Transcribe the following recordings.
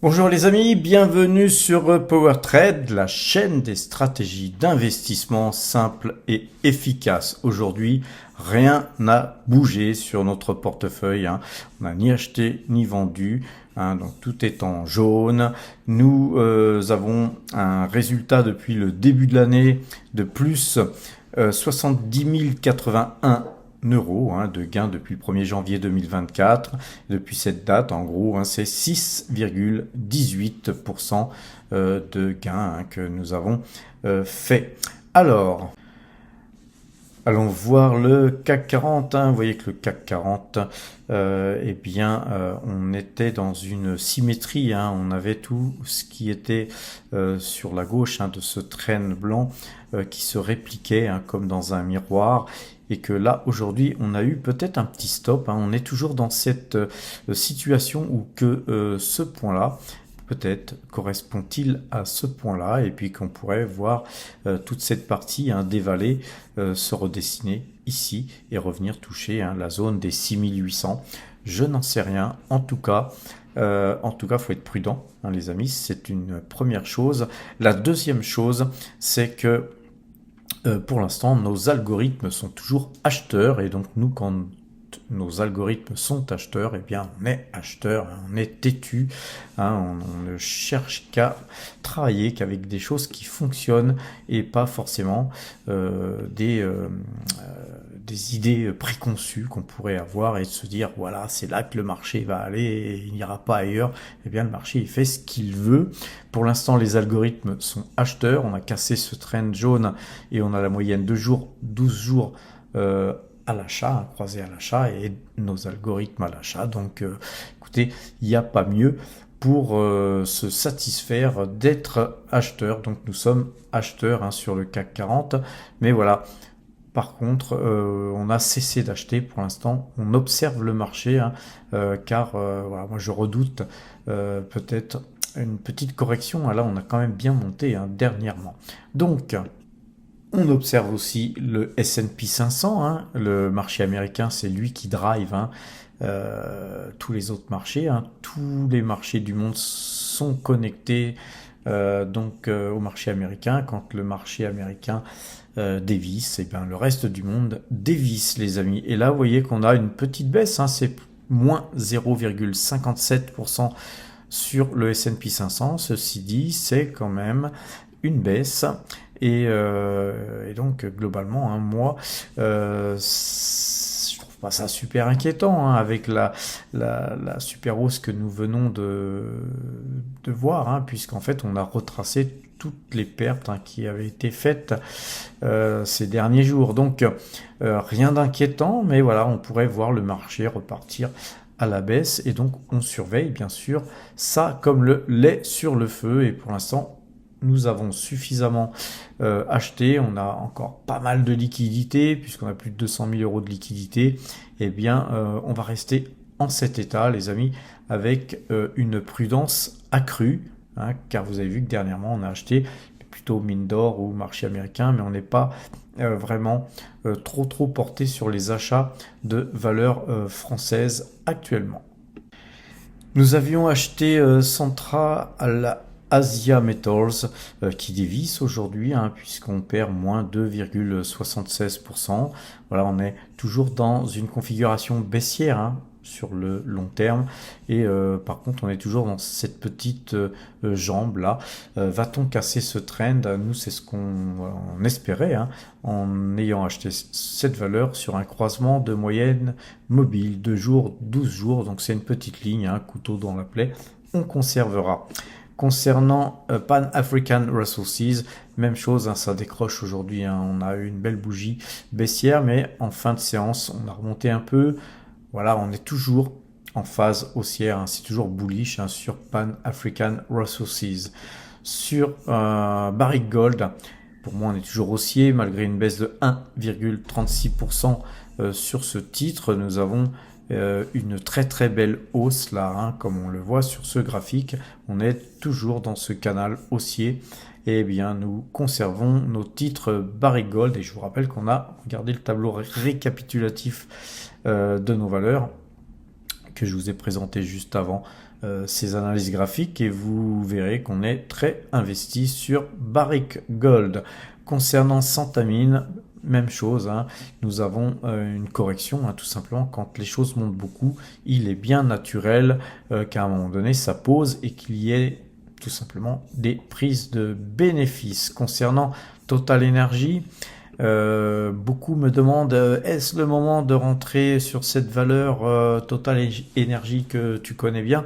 Bonjour les amis, bienvenue sur PowerTrade, la chaîne des stratégies d'investissement simples et efficaces. Aujourd'hui, rien n'a bougé sur notre portefeuille, hein. On n'a ni acheté ni vendu, hein, donc tout est en jaune. Nous avons un résultat depuis le début de l'année de plus 70 081 euros de gains depuis le 1er janvier 2024. Depuis cette date, en gros, c'est 6,18% de gains que nous avons fait. Alors, allons voir le CAC 40. Vous voyez que le CAC 40, on était dans une symétrie. On avait tout ce qui était sur la gauche de ce train blanc qui se répliquait comme dans un miroir. Et que là, aujourd'hui, on a eu peut-être un petit stop. On est toujours dans cette situation où que ce point-là, peut-être correspond-il à ce point-là, et puis qu'on pourrait voir toute cette partie dévalée se redessiner ici et revenir toucher la zone des 6800. Je n'en sais rien. En tout cas, faut être prudent, les amis. C'est une première chose. La deuxième chose, c'est que pour l'instant, nos algorithmes sont toujours acheteurs, et donc nous, quand nos algorithmes sont acheteurs, eh bien on est acheteur, on est têtu, on ne cherche qu'à travailler qu'avec des choses qui fonctionnent et pas forcément des idées préconçues qu'on pourrait avoir et de se dire voilà, c'est là que le marché va aller et il n'ira pas ailleurs. Eh bien le marché il fait ce qu'il veut. Pour l'instant, les algorithmes sont acheteurs. On a cassé ce trend jaune et on a la moyenne 2 jours, 12 jours à l'achat, croisé à l'achat, et nos algorithmes à l'achat. Donc écoutez, il n'y a pas mieux pour se satisfaire d'être acheteur. Donc nous sommes acheteurs sur le CAC 40. Mais voilà. Par contre, on a cessé d'acheter pour l'instant. On observe le marché, car voilà, moi je redoute peut-être une petite correction. Là, on a quand même bien monté dernièrement. Donc, on observe aussi le S&P 500. Le marché américain, c'est lui qui drive tous les autres marchés. Tous les marchés du monde sont connectés au marché américain. Quand le marché américain dévisse, et bien le reste du monde dévisse, les amis. Et là, vous voyez qu'on a une petite baisse, c'est moins 0,57% sur le S&P 500. Ceci dit, c'est quand même une baisse. Et donc, globalement, moi, je trouve pas ça super inquiétant avec la super hausse que nous venons de voir, puisqu'en fait, on a retracé toutes les pertes qui avaient été faites ces derniers jours. Donc, rien d'inquiétant, mais voilà, on pourrait voir le marché repartir à la baisse, et donc on surveille bien sûr ça comme le lait sur le feu. Et pour l'instant, nous avons suffisamment acheté, on a encore pas mal de liquidités, puisqu'on a plus de 200 000 euros de liquidités. Eh bien, on va rester en cet état, les amis, avec une prudence accrue, car vous avez vu que dernièrement, on a acheté plutôt mine d'or ou marché américain, mais on n'est pas vraiment trop porté sur les achats de valeurs françaises actuellement. Nous avions acheté Centra à la Asia Metals qui dévisse aujourd'hui, puisqu'on perd moins 2,76%. Voilà, on est toujours dans une configuration baissière sur le long terme, et par contre on est toujours dans cette petite jambe là. Va-t-on casser ce trend? Nous, c'est ce qu'on espérait en ayant acheté cette valeur sur un croisement de moyenne mobile 2 jours, 12 jours. Donc c'est une petite ligne, couteau dans la plaie, on conservera. Concernant Pan African Resources, même chose, ça décroche aujourd'hui. On a eu une belle bougie baissière, mais en fin de séance, on a remonté un peu. Voilà, on est toujours en phase haussière. C'est toujours bullish sur Pan African Resources. Sur Barrick Gold, pour moi, on est toujours haussier, malgré une baisse de 1,36% sur ce titre. Nous avons une très belle hausse là, comme on le voit sur ce graphique. On est toujours dans ce canal haussier, et bien nous conservons nos titres Barrick Gold. Et je vous rappelle qu'on a regardé le tableau récapitulatif de nos valeurs, que je vous ai présenté juste avant ces analyses graphiques et vous verrez qu'on est très investi sur Barrick Gold. Concernant Centamin, même chose, hein, nous avons une correction, hein, tout simplement quand les choses montent beaucoup, il est bien naturel qu'à un moment donné ça pose et qu'il y ait tout simplement des prises de bénéfices. Concernant Total Energy, beaucoup me demandent est-ce le moment de rentrer sur cette valeur Total Energy que tu connais bien?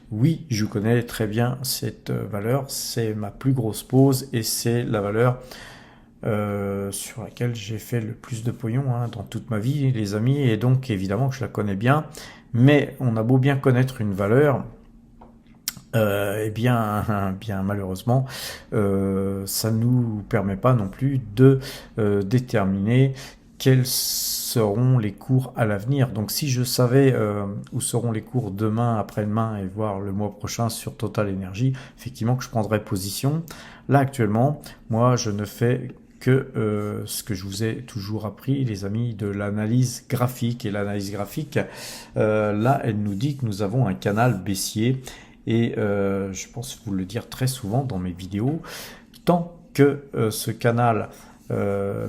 Oui, je connais très bien cette valeur, c'est ma plus grosse pause et c'est la valeur sur laquelle j'ai fait le plus de pognon dans toute ma vie, les amis, et donc évidemment que je la connais bien, mais on a beau bien connaître une valeur, eh bien, malheureusement, ça ne nous permet pas non plus de déterminer quels seront les cours à l'avenir. Donc si je savais où seront les cours demain, après-demain et voire le mois prochain sur Total Energy, effectivement que je prendrais position. Là actuellement, moi je ne fais que ce que je vous ai toujours appris, les amis, de l'analyse graphique. Et l'analyse graphique, là, elle nous dit que nous avons un canal baissier. Et je pense vous le dire très souvent dans mes vidéos, tant que ce canal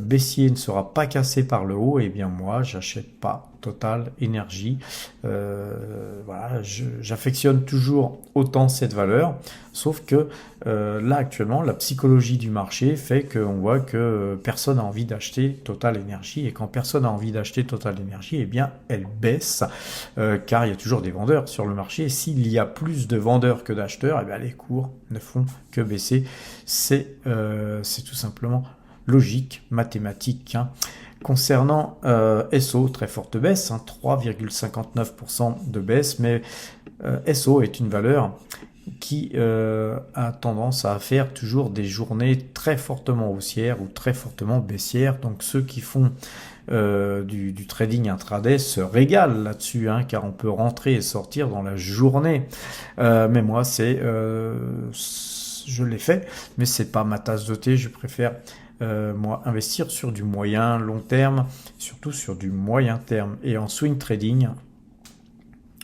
baissier ne sera pas cassé par le haut, et bien moi j'achète pas Total Energy. Voilà, j'affectionne toujours autant cette valeur, sauf que là actuellement la psychologie du marché fait qu'on voit que personne n'a envie d'acheter Total Energy, et quand personne n'a envie d'acheter Total Energy, et bien elle baisse car il y a toujours des vendeurs sur le marché, et s'il y a plus de vendeurs que d'acheteurs, et bien les cours ne font que baisser. C'est tout simplement logique, mathématique. Concernant SO, très forte baisse, 3,59% de baisse, mais SO est une valeur qui a tendance à faire toujours des journées très fortement haussières ou très fortement baissières. Donc ceux qui font du trading intraday se régalent là-dessus, car on peut rentrer et sortir dans la journée. Mais moi, je l'ai fait, mais c'est pas ma tasse de thé. Je préfère moi investir sur du moyen long terme, surtout sur du moyen terme. Et en swing trading,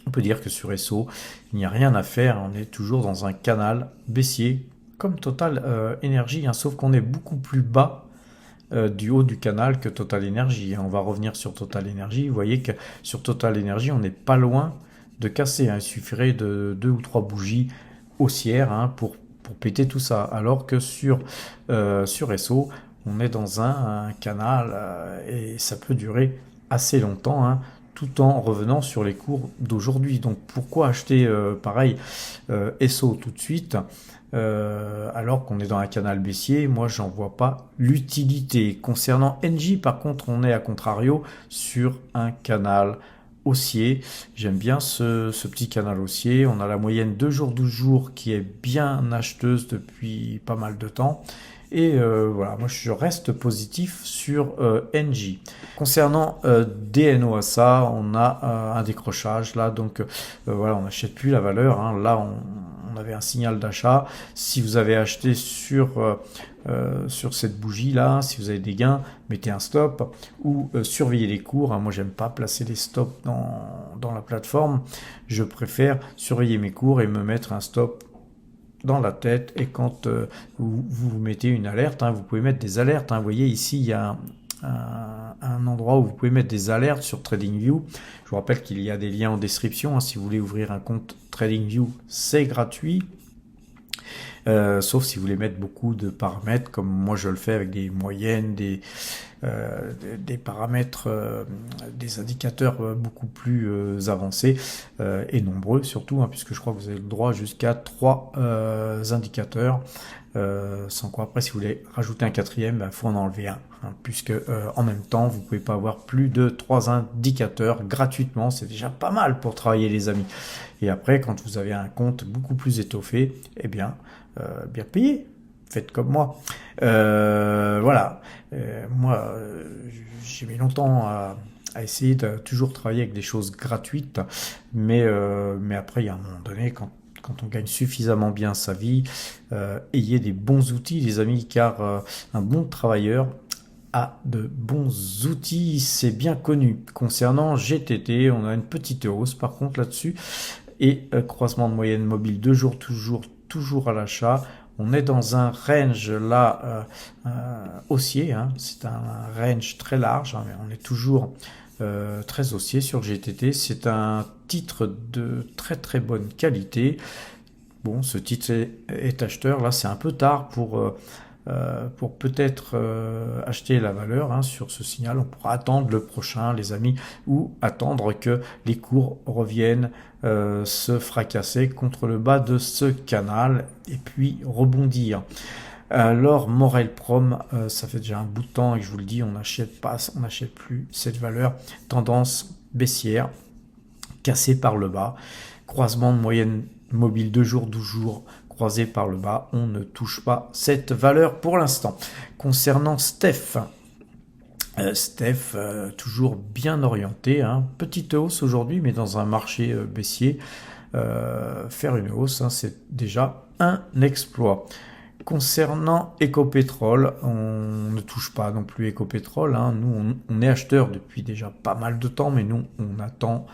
on peut dire que sur SO, il n'y a rien à faire, on est toujours dans un canal baissier comme Total Energy, sauf qu'on est beaucoup plus bas du haut du canal que Total Energy. On va revenir sur Total Energy, vous voyez que sur Total Energy on n'est pas loin de casser, il suffirait de 2 ou 3 bougies haussières pour péter tout ça, alors que sur SO on est dans un canal et ça peut durer assez longtemps, tout en revenant sur les cours d'aujourd'hui. Donc pourquoi acheter pareil SO tout de suite alors qu'on est dans un canal baissier? Moi j'en vois pas l'utilité. Concernant NJ par contre, on est à contrario sur un canal haussier. J'aime bien ce petit canal haussier. On a la moyenne 2 jours 12 jours qui est bien acheteuse depuis pas mal de temps. Et voilà, moi je reste positif sur NJ. Concernant DNO ASA, on a un décrochage là, donc voilà, on n'achète plus la valeur. Là, on avait un signal d'achat. Si vous avez acheté sur cette bougie là, si vous avez des gains, mettez un stop ou surveillez les cours. Moi j'aime pas placer les stops dans la plateforme. Je préfère surveiller mes cours et me mettre un stop dans la tête. Et quand vous mettez une alerte, vous pouvez mettre des alertes. Vous voyez ici il y a un endroit où vous pouvez mettre des alertes sur TradingView. Je vous rappelle qu'il y a des liens en description. Si vous voulez ouvrir un compte TradingView, c'est gratuit. Sauf si vous voulez mettre beaucoup de paramètres, comme moi je le fais avec des moyennes, des paramètres, des indicateurs beaucoup plus avancés et nombreux surtout, puisque je crois que vous avez le droit jusqu'à 3 indicateurs. Sans quoi après si vous voulez rajouter un quatrième, il faut en enlever un, puisque en même temps vous pouvez pas avoir plus de 3 indicateurs gratuitement. C'est déjà pas mal pour travailler les amis. Et après quand vous avez un compte beaucoup plus étoffé, bien payé, faites comme moi. Voilà, moi j'ai mis longtemps à essayer de toujours travailler avec des choses gratuites, mais après il y a un moment donné quand on gagne suffisamment bien sa vie, ayez des bons outils les amis, car un bon travailleur a de bons outils, c'est bien connu. Concernant GTT, on a une petite hausse par contre là-dessus. Et croisement de moyenne mobile 2 jours, toujours à l'achat. On est dans un range là haussier, hein. C'est un range très large, hein, mais on est toujours très haussier sur GTT. C'est un titre de très très bonne qualité. Bon, ce titre est acheteur. Là, c'est un peu tard pour peut-être acheter la valeur, hein, sur ce signal. On pourra attendre le prochain, les amis, ou attendre que les cours reviennent se fracasser contre le bas de ce canal et puis rebondir. Alors Morel Prom, ça fait déjà un bout de temps et je vous le dis, on n'achète plus cette valeur. Tendance baissière, cassée par le bas, croisement de moyenne mobile 2 jours, 12 jours, croisé par le bas, on ne touche pas cette valeur pour l'instant. Concernant Steph, toujours bien orienté, hein. Petite hausse aujourd'hui, mais dans un marché baissier, faire une hausse, hein, c'est déjà un exploit. Concernant Ecopétrol, on ne touche pas non plus Ecopétrol, hein. Nous, on est acheteur depuis déjà pas mal de temps, mais nous, on attend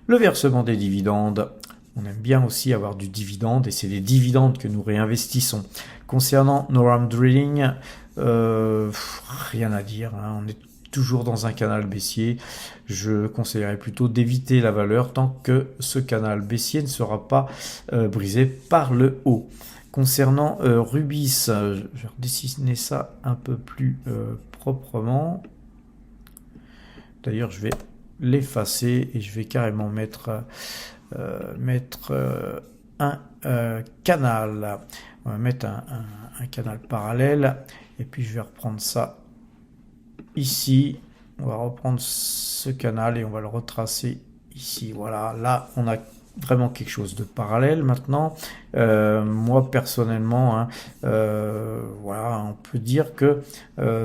le versement des dividendes. On aime bien aussi avoir du dividende et c'est des dividendes que nous réinvestissons. Concernant Noram Drilling, rien à dire, hein. On est toujours dans un canal baissier. Je conseillerais plutôt d'éviter la valeur tant que ce canal baissier ne sera pas brisé par le haut. Concernant Rubis, je vais redessiner ça un peu plus proprement. D'ailleurs, je vais l'effacer et je vais carrément mettre un canal. On va mettre un canal parallèle et puis je vais reprendre ça ici. On va reprendre ce canal et on va le retracer ici. Voilà, là on a vraiment quelque chose de parallèle maintenant. Moi personnellement, hein, voilà, on peut dire que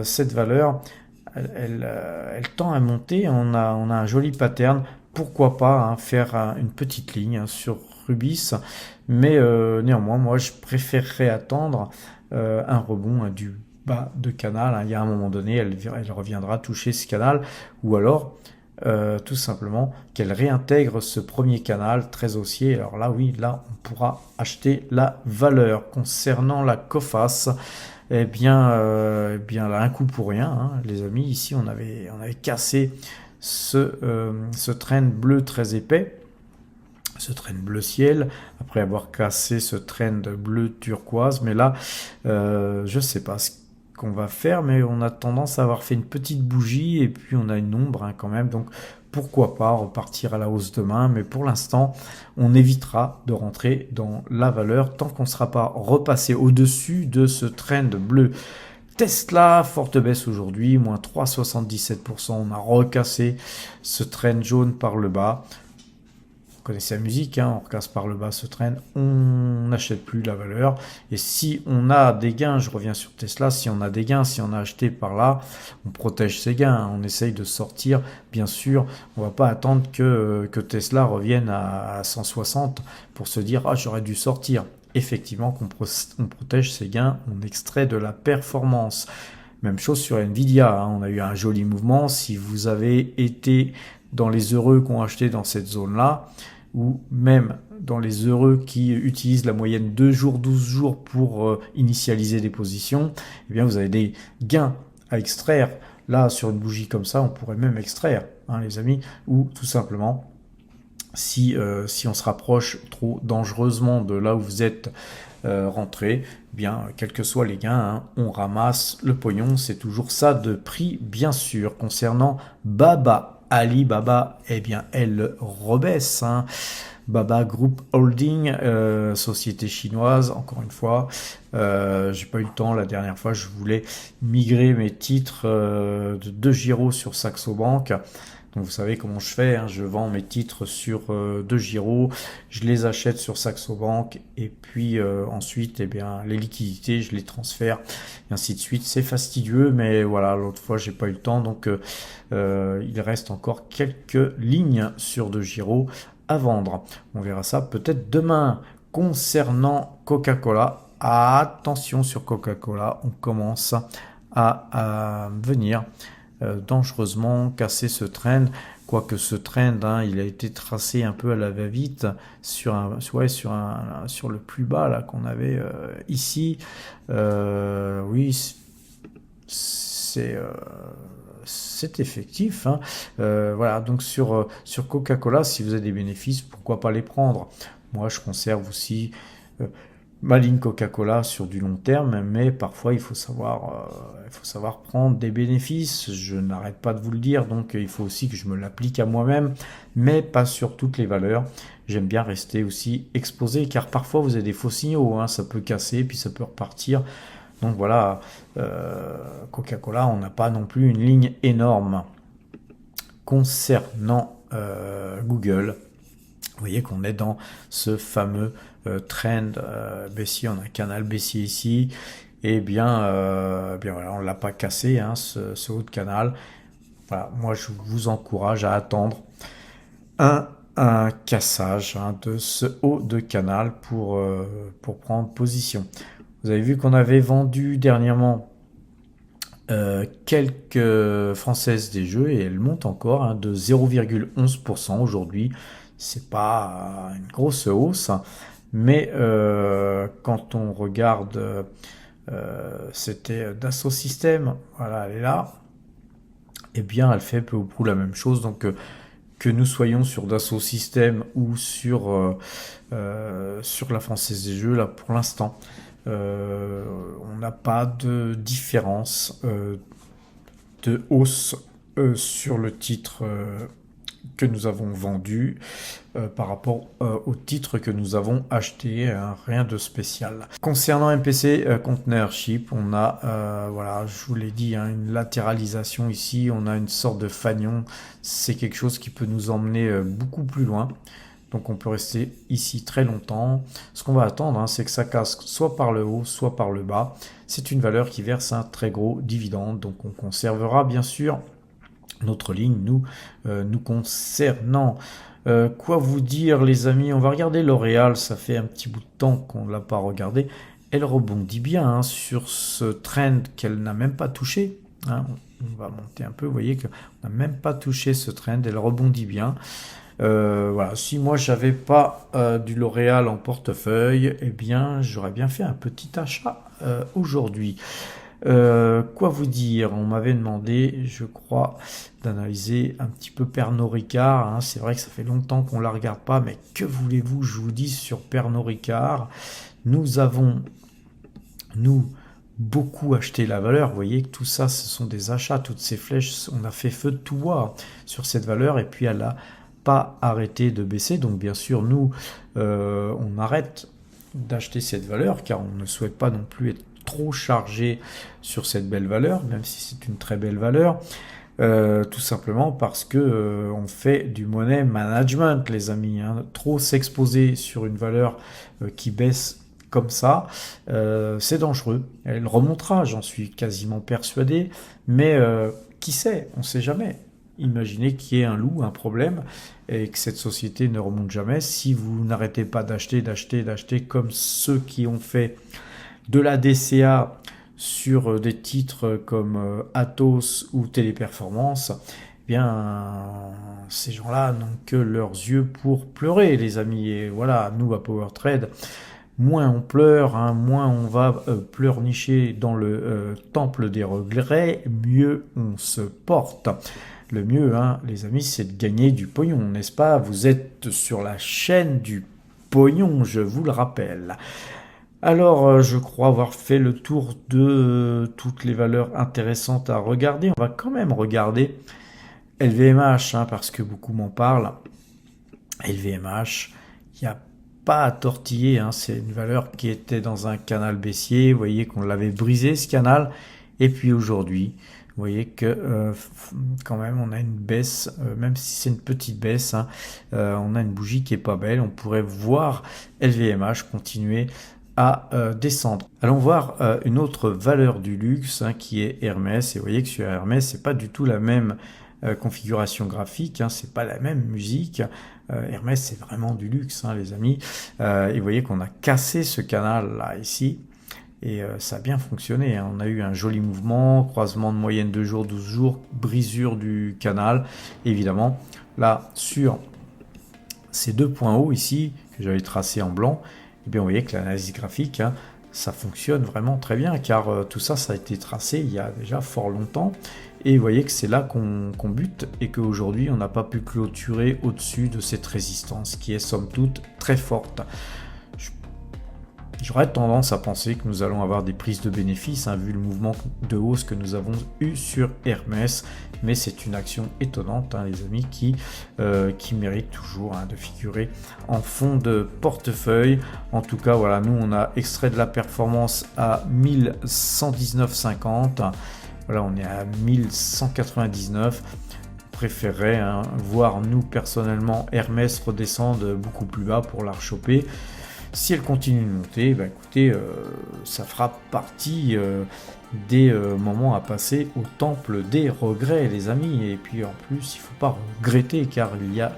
cette valeur elle tend à monter. On a un joli pattern. Pourquoi pas, hein, faire une petite ligne, hein, sur Rubis, mais néanmoins, moi, je préférerais attendre un rebond, hein, du bas de canal, hein. Il y a un moment donné, elle reviendra toucher ce canal, ou alors tout simplement qu'elle réintègre ce premier canal très haussier. Alors là, oui, là, on pourra acheter la valeur. Concernant la Coface, eh bien là, un coup pour rien, hein, les amis. Ici, on avait cassé ce trend bleu très épais, ce trend bleu ciel, après avoir cassé ce trend bleu turquoise. Mais là, je sais pas ce qu'on va faire, mais on a tendance à avoir fait une petite bougie et puis on a une ombre, hein, quand même. Donc pourquoi pas repartir à la hausse demain, mais pour l'instant, on évitera de rentrer dans la valeur tant qu'on ne sera pas repassé au-dessus de ce trend bleu. Tesla, forte baisse aujourd'hui, moins 3,77%. On a recassé ce trend jaune par le bas. Vous connaissez la musique, hein, on recasse par le bas ce trend. On n'achète plus la valeur. Et si on a des gains, je reviens sur Tesla, si on a des gains, si on a acheté par là, on protège ses gains, hein. On essaye de sortir, bien sûr. On ne va pas attendre que Tesla revienne à 160 pour se dire « Ah, j'aurais dû sortir ». Effectivement, on protège ses gains, on extrait de la performance. Même chose sur Nvidia, hein, on a eu un joli mouvement. Si vous avez été dans les heureux qui ont acheté dans cette zone-là, ou même dans les heureux qui utilisent la moyenne 2 jours, 12 jours pour initialiser des positions, eh bien vous avez des gains à extraire. Là, sur une bougie comme ça, on pourrait même extraire, hein, les amis, ou tout simplement, si on se rapproche trop dangereusement de là où vous êtes rentré, bien, quels que soient les gains, hein, on ramasse le pognon. C'est toujours ça de prix, bien sûr. Concernant Alibaba, eh bien, elle rebaisse, hein. Baba Group Holding, société chinoise, encore une fois. J'ai pas eu le temps la dernière fois, je voulais migrer mes titres de DEGIRO sur Saxo Bank. Donc vous savez comment je fais, hein, je vends mes titres sur DEGIRO, je les achète sur Saxo Bank et puis ensuite, eh bien, les liquidités, je les transfère et ainsi de suite. C'est fastidieux, mais voilà, l'autre fois j'ai pas eu le temps, donc il reste encore quelques lignes sur DEGIRO à vendre. On verra ça peut-être demain. Concernant Coca-Cola, attention sur Coca-Cola, on commence à venir dangereusement casser ce trend. Quoique ce trend, hein, il a été tracé un peu à la va-vite sur le plus bas là qu'on avait ici. Oui, c'est effectif, hein. Voilà, donc sur Coca-Cola, si vous avez des bénéfices, pourquoi pas les prendre? Moi, je conserve aussi ma ligne Coca-Cola sur du long terme, mais parfois il faut savoir prendre des bénéfices. Je n'arrête pas de vous le dire, donc il faut aussi que je me l'applique à moi-même, mais pas sur toutes les valeurs. J'aime bien rester aussi exposé, car parfois vous avez des faux signaux, hein, ça peut casser, puis ça peut repartir. Donc voilà, Coca-Cola, on n'a pas non plus une ligne énorme. Concernant Google, vous voyez qu'on est dans ce fameux trend baissier, on a un canal baissier ici, et bien voilà, on ne l'a pas cassé, hein, ce haut de canal. Voilà, moi je vous encourage à attendre un cassage, hein, de ce haut de canal pour prendre position. Vous avez vu qu'on avait vendu dernièrement quelques françaises des jeux et elles montent encore, hein, de 0,11% aujourd'hui. C'est pas une grosse hausse, hein, mais quand on regarde, c'était Dassault Systèmes, voilà, elle est là, et bien elle fait peu ou prou la même chose. Donc que nous soyons sur Dassault Systèmes ou sur la Française des Jeux, là pour l'instant, on n'a pas de différence de hausse sur le titre que nous avons vendu par rapport au titre que nous avons acheté, hein, rien de spécial. Concernant MPC Container Ship, on a, voilà, je vous l'ai dit, hein, une latéralisation ici, on a une sorte de fanion, c'est quelque chose qui peut nous emmener beaucoup plus loin. Donc on peut rester ici très longtemps. Ce qu'on va attendre, hein, c'est que ça casse soit par le haut, soit par le bas. C'est une valeur qui verse un très gros dividende, donc on conservera bien sûr notre ligne nous concernant. Quoi vous dire, les amis? On va regarder L'Oréal, ça fait un petit bout de temps qu'on ne l'a pas regardé. Elle rebondit bien, hein, sur ce trend qu'elle n'a même pas touché, hein. On va monter un peu, vous voyez qu'on n'a même pas touché ce trend, elle rebondit bien. Voilà, si moi j'avais pas du L'Oréal en portefeuille, eh bien j'aurais bien fait un petit achat aujourd'hui. Quoi vous dire? On m'avait demandé, je crois, d'analyser un petit peu Pernod Ricard, hein. C'est vrai que ça fait longtemps qu'on la regarde pas, mais que voulez-vous, je vous dis sur Pernod Ricard, nous avons beaucoup acheté la valeur. Vous voyez que tout ça, ce sont des achats, toutes ces flèches, on a fait feu de tout bois sur cette valeur, et puis elle a pas arrêté de baisser. Donc bien sûr, nous, on arrête d'acheter cette valeur, car on ne souhaite pas non plus être trop chargé sur cette belle valeur, même si c'est une très belle valeur. Tout simplement parce que on fait du money management, les amis, hein. Trop s'exposer sur une valeur qui baisse comme ça, c'est dangereux. Elle remontera, j'en suis quasiment persuadé, mais qui sait, on ne sait jamais. Imaginez qu'il y ait un loup, un problème, et que cette société ne remonte jamais. Si vous n'arrêtez pas d'acheter, comme ceux qui ont fait de la DCA sur des titres comme Atos ou Téléperformance, eh bien, ces gens-là n'ont que leurs yeux pour pleurer, les amis. Et voilà, nous, à PowerTrade, moins on pleure, hein, moins on va pleurnicher dans le temple des regrets, mieux on se porte. Le mieux, hein, les amis, c'est de gagner du pognon, n'est-ce pas? Vous êtes sur la chaîne du pognon, je vous le rappelle. Alors, je crois avoir fait le tour de toutes les valeurs intéressantes à regarder. On va quand même regarder LVMH, hein, parce que beaucoup m'en parlent. LVMH, il n'y a pas à tortiller, hein, c'est une valeur qui était dans un canal baissier. Vous voyez qu'on l'avait brisé, ce canal. Et puis aujourd'hui, vous voyez que quand même on a une baisse, même si c'est une petite baisse, hein, on a une bougie qui est pas belle. On pourrait voir LVMH continuer à descendre. Allons voir une autre valeur du luxe, hein, qui est Hermès. Et vous voyez que sur Hermès, c'est pas du tout la même configuration graphique, hein, c'est pas la même musique. Hermès, c'est vraiment du luxe, hein, les amis. Et vous voyez qu'on a cassé ce canal là ici. et ça a bien fonctionné, hein. On a eu un joli mouvement, croisement de moyenne de jours, 12 jours, brisure du canal. Évidemment, là, sur ces 2 points hauts ici, que j'avais tracé en blanc, et bien, vous voyez que l'analyse graphique, hein, ça fonctionne vraiment très bien, car tout ça, ça a été tracé il y a déjà fort longtemps. Et vous voyez que c'est là qu'on bute et qu'aujourd'hui, on n'a pas pu clôturer au-dessus de cette résistance qui est somme toute très forte. J'aurais tendance à penser que nous allons avoir des prises de bénéfices, hein, vu le mouvement de hausse que nous avons eu sur Hermès, mais c'est une action étonnante, hein, les amis, qui mérite toujours, hein, de figurer en fond de portefeuille. En tout cas, voilà, nous on a extrait de la performance à 1119,50. Voilà, on est à 1199. Préférerais, hein, voir nous personnellement Hermès redescendre beaucoup plus bas pour la rechoper. Si elle continue de monter, bah écoutez, ça fera partie des moments à passer au temple des regrets, les amis. Et puis en plus, il ne faut pas regretter, car il y a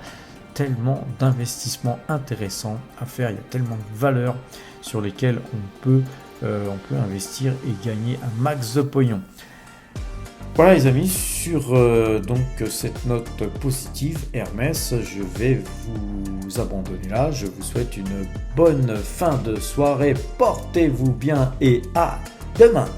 tellement d'investissements intéressants à faire, il y a tellement de valeurs sur lesquelles on peut investir et gagner un max de pognon. Voilà les amis, sur donc cette note positive Hermès, je vais vous abandonner là. Je vous souhaite une bonne fin de soirée, portez-vous bien et à demain.